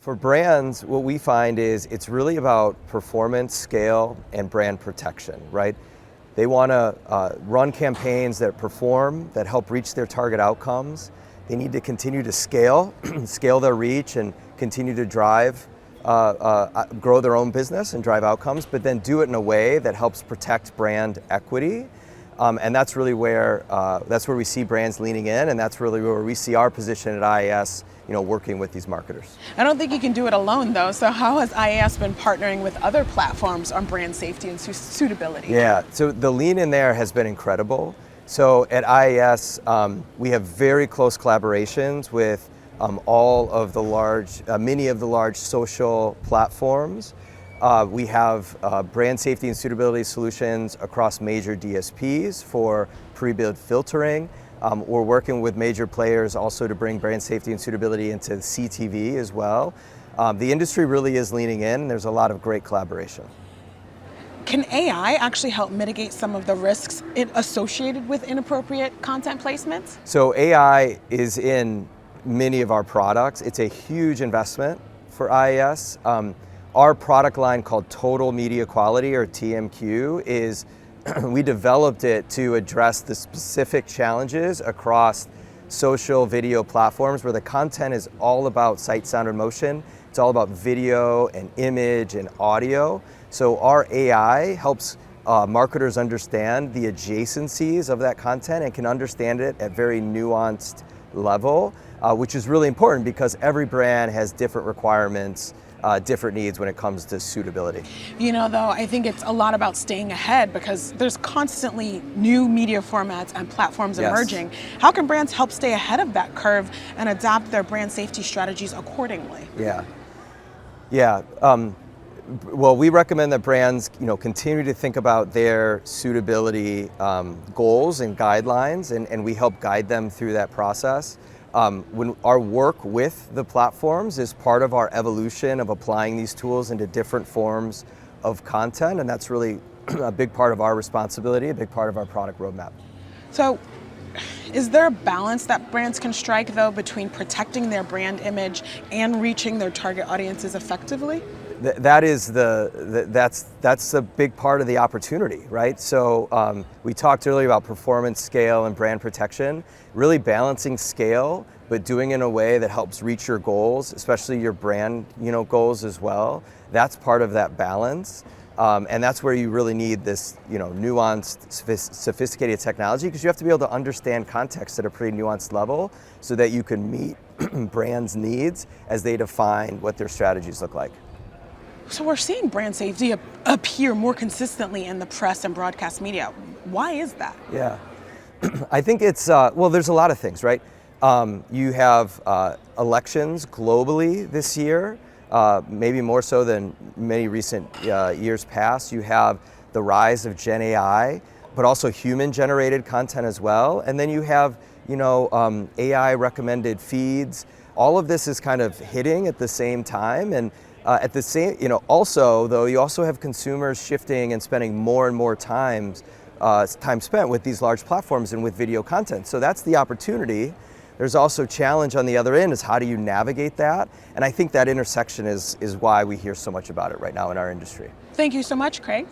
For brands, what we find is it's really about performance, scale, and brand protection, right? They want to run campaigns that perform, that help reach their target outcomes. They need to continue to scale, scale their reach, and continue to drive, grow their own business and drive outcomes, but then do it in a way that helps protect brand equity. And that's really where we see brands leaning in, and that's really where we see our position at IAS, working with these marketers. I don't think you can do it alone though, so how has IAS been partnering with other platforms on brand safety and suitability? Yeah, so the lean in there has been incredible. So at IAS, we have very close collaborations with all of the many of the large social platforms. We have brand safety and suitability solutions across major DSPs for pre-bid filtering. We're working with major players also to bring brand safety and suitability into CTV as well. The industry really is leaning in, and there's a lot of great collaboration. Can AI actually help mitigate some of the risks associated with inappropriate content placements? So AI is in many of our products. It's a huge investment for IAS. Our product line called Total Media Quality, or TMQ, we developed it to address the specific challenges across social video platforms where the content is all about sight, sound, and motion. It's all about video and image and audio. So our AI helps marketers understand the adjacencies of that content and can understand it at very nuanced level, which is really important because every brand has different requirements, different needs when it comes to suitability. Though, I think it's a lot about staying ahead because there's constantly new media formats and platforms emerging. How can brands help stay ahead of that curve and adapt their brand safety strategies accordingly? Well, we recommend that brands, continue to think about their suitability goals and guidelines, and we help guide them through that process. When our work with the platforms is part of our evolution of applying these tools into different forms of content, and that's really a big part of our responsibility, a big part of our product roadmap. So, is there a balance that brands can strike, though, between protecting their brand image and reaching their target audiences effectively? That's a big part of the opportunity, right? So we talked earlier about performance, scale, and brand protection. Really balancing scale, but doing it in a way that helps reach your goals, especially your brand, goals as well. That's part of that balance. And that's where you really need this, nuanced, sophisticated technology, because you have to be able to understand context at a pretty nuanced level so that you can meet brands' needs as they define what their strategies look like. So we're seeing brand safety appear more consistently in the press and broadcast media. Why is that? Yeah, I think it's, there's a lot of things, right? You have elections globally this year, maybe more so than many recent years past. You have the rise of Gen AI, but also human-generated content as well. And then you have, AI recommended feeds. All of this is kind of hitting at the same time. And at the same, also though, you also have consumers shifting and spending more and more time spent with these large platforms and with video content. So that's the opportunity. There's also challenge on the other end, is how do you navigate that? And I think that intersection is why we hear so much about it right now in our industry. Thank you so much, Craig.